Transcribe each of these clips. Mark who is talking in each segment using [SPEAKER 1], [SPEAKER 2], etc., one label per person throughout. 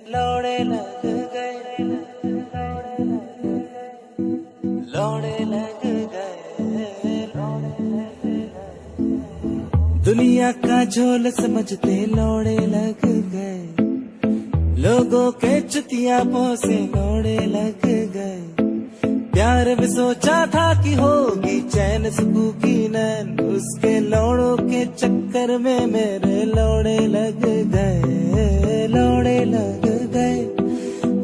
[SPEAKER 1] लौड़े लग गए, लौड़े लग गए, दुनिया का झोल समझते लौड़े लग गए, लोगों के चुतिया पोसे लौड़े लग गए। प्यार में सोचा था कि होगी चैन सुकून की नैन, उसके लौड़ों के चक्कर में मेरे लौड़े लग गए, लौड़े लग गए,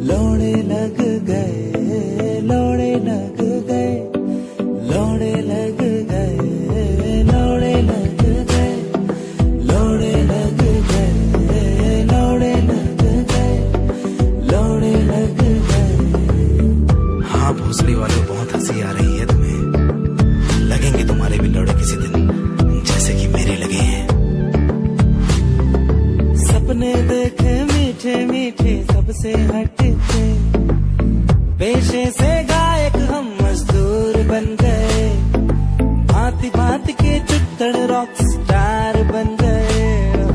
[SPEAKER 1] लौड़े लग गए, लौड़े लग गए, लौड़े लग गए, लौड़े लग गए, लौड़े लग गए, लौड़े लग गए, लौड़े लग गए।
[SPEAKER 2] हाँ भोसड़ी वालों, बहुत हंसी आ रही है तुम्हें, लगेंगे तुम्हारे भी लौड़े किसी दिन, जैसे कि मेरे लगे हैं।
[SPEAKER 1] सपने देखे मीठे मीठे सबसे हटके, पेशे से गायक हम मजदूर बन गए, भांति भांति के चुत्तड़ रॉक स्टार बन गए।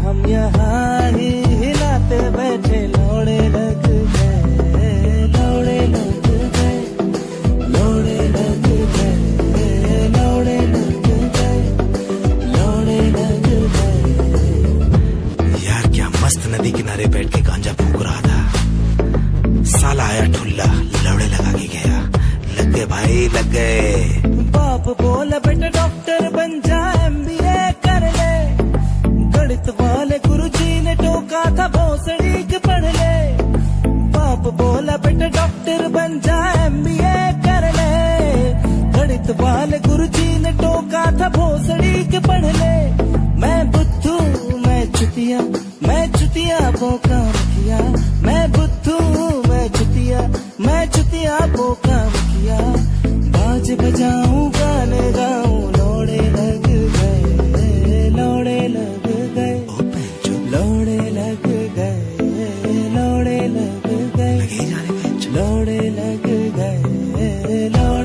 [SPEAKER 1] हम यहाँ ही हिलाते बैठे लौड़े लग गए, लौड़े लग गए, लौड़े लग गए, लौड़े लग गए, लौड़े लग गए।
[SPEAKER 2] यार क्या मस्त नदी किनारे बैठ के गांजा फूक रहा था, साला आया ठुल्ला लौड़े लगा के गया। लग गए भाई, लग गए।
[SPEAKER 1] बाप बोला बेटा डॉक्टर बन जा, MBA कर ले, गणित वाले गुरुजी ने टोका था भोसड़ी के पढ़ ले। बाप बोला बेटा डॉक्टर बन जा, MBA कर ले, गणित वाले गुरुजी ने टोका था भोसड़ी के पढ़ ले। मैं बुद्धू मैं चुतिया, मैं चुतिया वो काम किया, मैं बुद्धू मैं चुतिया वो काम किया। बाज बजाऊं गाने गाऊं लौड़े लग गए, लौड़े लग गए, लौड़े लग गए, लौड़े लग गए, लौड़े लग गए, लौड़े